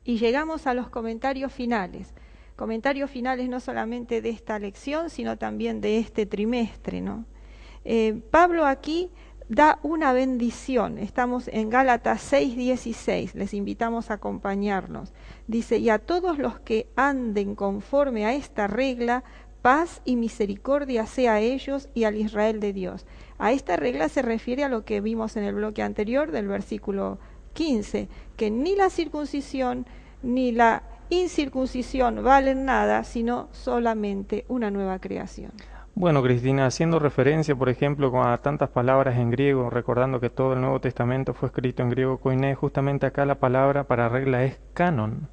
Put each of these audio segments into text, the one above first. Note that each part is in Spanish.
Y llegamos a los comentarios finales. Comentarios finales no solamente de esta lección, sino también de este trimestre, ¿no? Pablo aquí da una bendición. Estamos en Gálatas 6:16. Les invitamos a acompañarnos. Dice, y a todos los que anden conforme a esta regla, paz y misericordia sea a ellos y al Israel de Dios. A esta regla se refiere a lo que vimos en el bloque anterior del versículo 15, que ni la circuncisión ni la incircuncisión valen nada, sino solamente una nueva creación. Bueno, Cristina, haciendo referencia, por ejemplo, a tantas palabras en griego, recordando que todo el Nuevo Testamento fue escrito en griego koiné, justamente acá la palabra para regla es canon,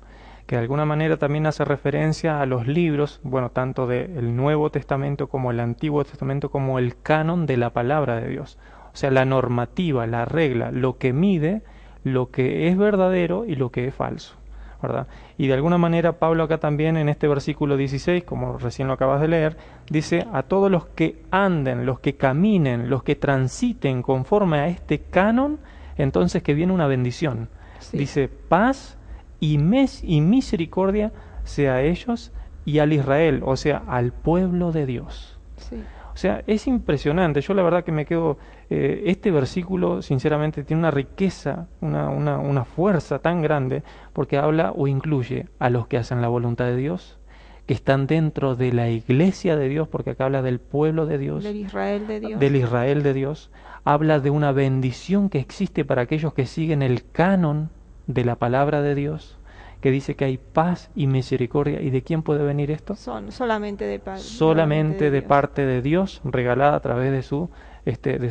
que de alguna manera también hace referencia a los libros, bueno, tanto del Nuevo Testamento como el Antiguo Testamento, como el canon de la palabra de Dios. O sea, la normativa, la regla, lo que mide, lo que es verdadero y lo que es falso, ¿verdad? Y de alguna manera Pablo acá también en este versículo 16, como recién lo acabas de leer, dice a todos los que anden, los que caminen, los que transiten conforme a este canon, entonces que viene una bendición. Sí. Dice paz y misericordia sea a ellos y al Israel, o sea, al pueblo de Dios. Sí. O sea, es impresionante. Yo la verdad que me quedo... este versículo, sinceramente, tiene una riqueza, una fuerza tan grande, porque habla o incluye a los que hacen la voluntad de Dios, que están dentro de la iglesia de Dios, porque acá habla del pueblo de Dios. Del Israel de Dios. Del Israel de Dios. Habla de una bendición que existe para aquellos que siguen el canon de la palabra de Dios, que dice que hay paz y misericordia. ¿Y de quién puede venir esto? Solamente de Padre. Solamente de parte de Dios, regalada a través de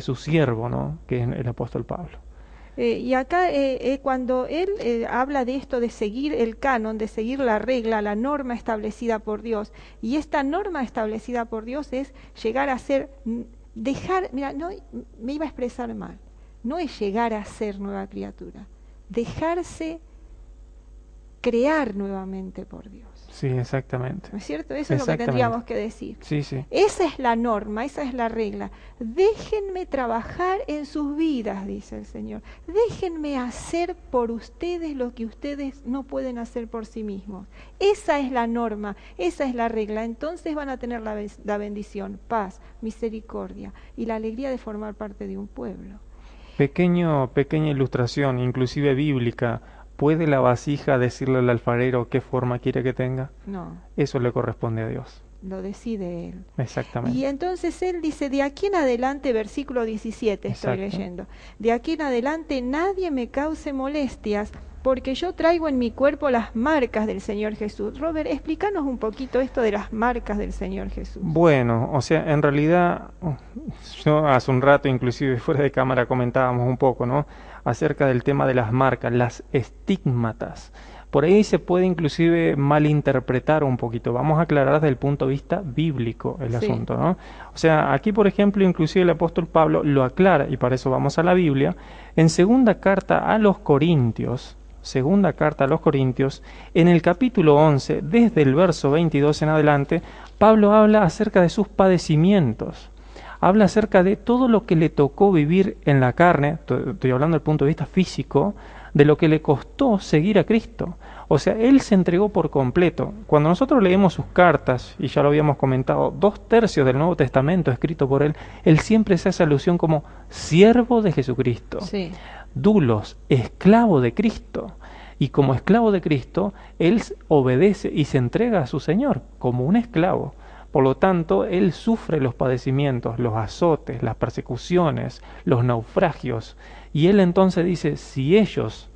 su siervo, ¿no? Que es el apóstol Pablo. Y acá cuando él habla de esto, de seguir el canon, de seguir la regla, la norma establecida por Dios, y esta norma establecida por Dios es llegar a ser, mira, no, me iba a expresar mal, no es llegar a ser nueva criatura, dejarse crear nuevamente por Dios. Sí, exactamente. ¿No es cierto? Eso es lo que tendríamos que decir. Sí, sí. Esa es la norma, esa es la regla. Déjenme trabajar en sus vidas, dice el Señor. Déjenme hacer por ustedes lo que ustedes no pueden hacer por sí mismos. Esa es la norma, esa es la regla. Entonces van a tener la bendición, paz, misericordia y la alegría de formar parte de un pueblo. Pequeña ilustración, inclusive bíblica. ¿Puede la vasija decirle al alfarero qué forma quiere que tenga? No. Eso le corresponde a Dios. Lo decide Él. Exactamente. Y entonces Él dice, de aquí en adelante, versículo 17 estoy leyendo, de aquí en adelante nadie me cause molestias, porque yo traigo en mi cuerpo las marcas del Señor Jesús. Robert, explícanos un poquito esto de las marcas del Señor Jesús. Bueno, o sea, en realidad, yo hace un rato, inclusive fuera de cámara, comentábamos un poco, ¿no?, acerca del tema de las marcas, las estigmatas. Por ahí se puede inclusive malinterpretar un poquito. Vamos a aclarar desde el punto de vista bíblico el asunto, ¿no? O sea, aquí, por ejemplo, inclusive el apóstol Pablo lo aclara, y para eso vamos a la Biblia, en segunda carta a los Corintios, en el capítulo 11, desde el verso 22 en adelante, Pablo habla acerca de sus padecimientos. Habla acerca de todo lo que le tocó vivir en la carne, estoy hablando del punto de vista físico, de lo que le costó seguir a Cristo. O sea, Él se entregó por completo. Cuando nosotros leemos sus cartas, y ya lo habíamos comentado, 2/3 del Nuevo Testamento escrito por Él, Él siempre se hace alusión como siervo de Jesucristo. Sí. Dulos, esclavo de Cristo. Y como esclavo de Cristo, Él obedece y se entrega a su Señor como un esclavo. Por lo tanto, Él sufre los padecimientos, los azotes, las persecuciones, los naufragios. Y Él entonces dice, si ellos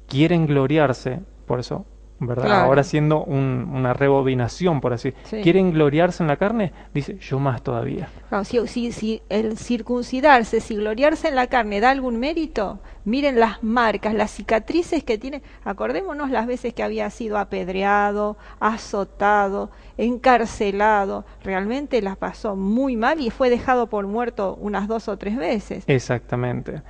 quieren gloriarse, por eso, ¿verdad? Claro. Ahora haciendo una rebobinación, por así, quieren gloriarse en la carne, dice, yo más todavía. Claro, si el circuncidarse, si gloriarse en la carne da algún mérito, miren las marcas, las cicatrices que tiene. Acordémonos las veces que había sido apedreado, azotado, encarcelado. Realmente las pasó muy mal y fue dejado por muerto unas 2 o 3 veces. Exactamente.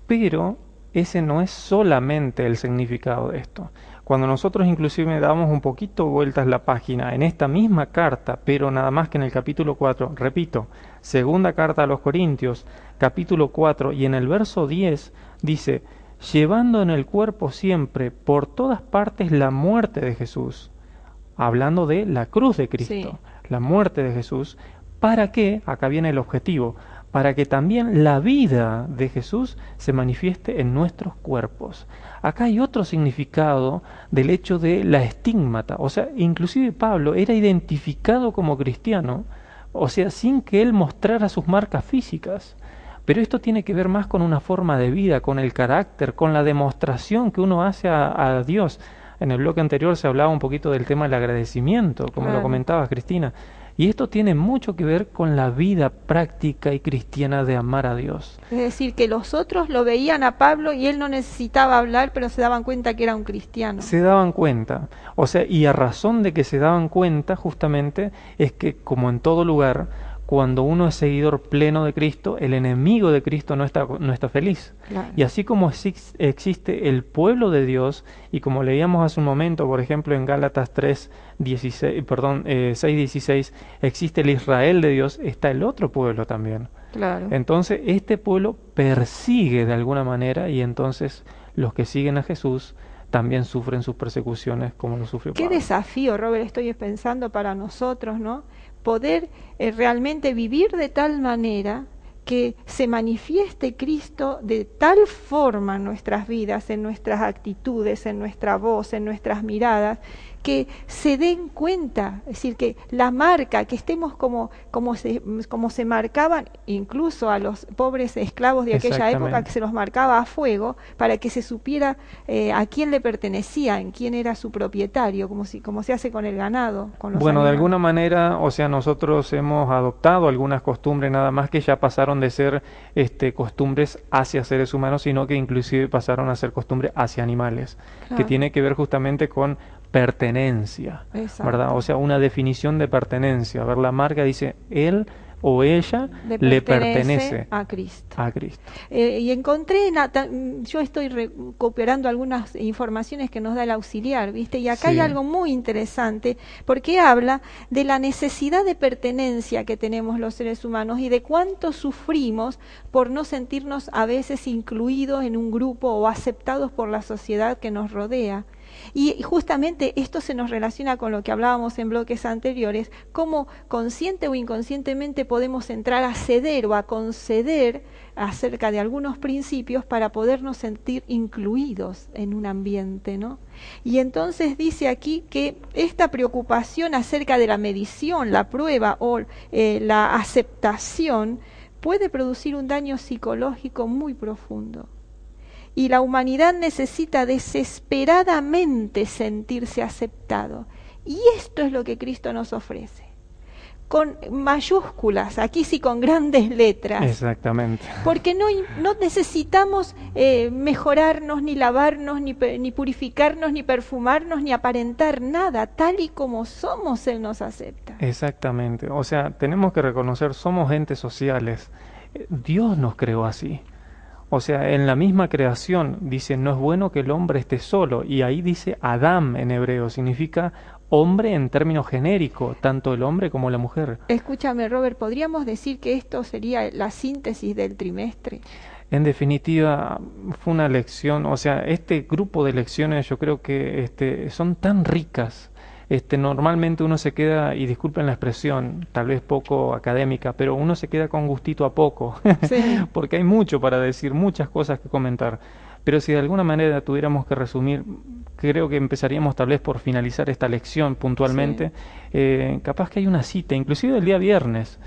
Pero ese no es solamente el significado de esto. Cuando nosotros inclusive damos un poquito vueltas la página en esta misma carta, pero nada más que en el capítulo 4, repito, segunda carta a los Corintios, capítulo 4, y en el verso 10 dice, llevando en el cuerpo siempre, por todas partes, la muerte de Jesús. Hablando de la cruz de Cristo, Sí. la muerte de Jesús, para que, acá viene el objetivo, para que también la vida de Jesús se manifieste en nuestros cuerpos. Acá hay otro significado del hecho de la estigmata, o sea, inclusive Pablo era identificado como cristiano, o sea, sin que él mostrara sus marcas físicas. Pero esto tiene que ver más con una forma de vida, con el carácter, con la demostración que uno hace a Dios. En el bloque anterior se hablaba un poquito del tema del agradecimiento, como lo Claro. comentabas, Cristina. Y esto tiene mucho que ver con la vida práctica y cristiana de amar a Dios. Es decir, que los otros lo veían a Pablo y él no necesitaba hablar, pero se daban cuenta que era un cristiano. Se daban cuenta, o sea, y a razón de que se daban cuenta justamente es que, como en todo lugar, cuando uno es seguidor pleno de Cristo, el enemigo de Cristo no está feliz. Claro. Y así como existe el pueblo de Dios, y como leíamos hace un momento, por ejemplo, en Gálatas 6:16, existe el Israel de Dios, está el otro pueblo también. Claro. Entonces, este pueblo persigue de alguna manera, y entonces los que siguen a Jesús también sufren sus persecuciones como lo sufrió Qué Pablo. desafío, Robert, estoy pensando para nosotros, ¿no? Poder realmente vivir de tal manera que se manifieste Cristo de tal forma en nuestras vidas, en nuestras actitudes, en nuestra voz, en nuestras miradas, que se den cuenta, es decir, que la marca, que estemos como se marcaban incluso a los pobres esclavos de aquella época, que se los marcaba a fuego, para que se supiera a quién le pertenecía, en quién era su propietario, como se hace con el ganado, con los Bueno, de animales. alguna manera, o sea, nosotros hemos adoptado algunas costumbres nada más que ya pasaron de ser costumbres hacia seres humanos, sino que inclusive pasaron a ser costumbres hacia animales, Claro. que tiene que ver justamente con pertenencia, Exacto. ¿verdad? O sea, una definición de pertenencia. A ver, la marca dice, él o ella le pertenece a Cristo. a Cristo. Y encontré, yo estoy recuperando algunas informaciones que nos da el auxiliar, ¿viste? Y acá hay Sí. algo muy interesante, porque habla de la necesidad de pertenencia que tenemos los seres humanos y de cuánto sufrimos por no sentirnos a veces incluidos en un grupo o aceptados por la sociedad que nos rodea. Y justamente esto se nos relaciona con lo que hablábamos en bloques anteriores, cómo consciente o inconscientemente podemos entrar a ceder o a conceder acerca de algunos principios para podernos sentir incluidos en un ambiente, ¿no? Y entonces dice aquí que esta preocupación acerca de la medición, la prueba o la aceptación puede producir un daño psicológico muy profundo. Y la humanidad necesita desesperadamente sentirse aceptado. Y esto es lo que Cristo nos ofrece. Con mayúsculas, aquí sí con grandes letras. Exactamente. Porque no necesitamos mejorarnos, ni lavarnos, ni purificarnos, ni perfumarnos, ni aparentar nada. Tal y como somos, Él nos acepta. Exactamente. O sea, tenemos que reconocer, somos entes sociales. Dios nos creó así. O sea, en la misma creación dice, no es bueno que el hombre esté solo. Y ahí dice Adam en hebreo, significa hombre en términos genéricos, tanto el hombre como la mujer. Escúchame, Robert, ¿podríamos decir que esto sería la síntesis del trimestre? En definitiva, fue una lección, o sea, este grupo de lecciones yo creo que son tan ricas. Normalmente uno se queda, y disculpen la expresión, tal vez poco académica, pero uno se queda con gustito a poco, Sí. porque hay mucho para decir, muchas cosas que comentar. Pero si de alguna manera tuviéramos que resumir, creo que empezaríamos tal vez por finalizar esta lección puntualmente. Capaz que hay una cita, inclusive el día viernes.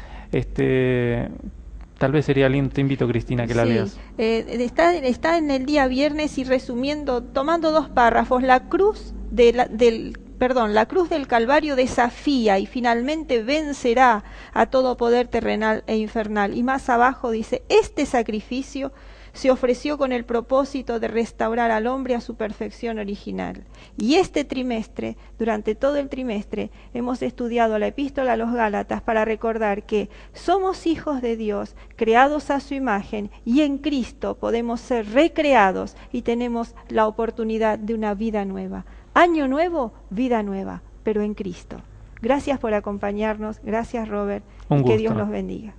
Tal vez sería lindo, te invito, Cristina, que la leas. Está en el día viernes y resumiendo, tomando dos párrafos, la cruz la cruz del Calvario desafía y finalmente vencerá a todo poder terrenal e infernal. Y más abajo dice, este sacrificio se ofreció con el propósito de restaurar al hombre a su perfección original. Y este trimestre, durante todo el trimestre, hemos estudiado la epístola a los Gálatas para recordar que somos hijos de Dios, creados a su imagen, y en Cristo podemos ser recreados y tenemos la oportunidad de una vida nueva. Año nuevo, vida nueva, pero en Cristo. Gracias por acompañarnos, gracias Robert, Un y que gusto. Dios los bendiga.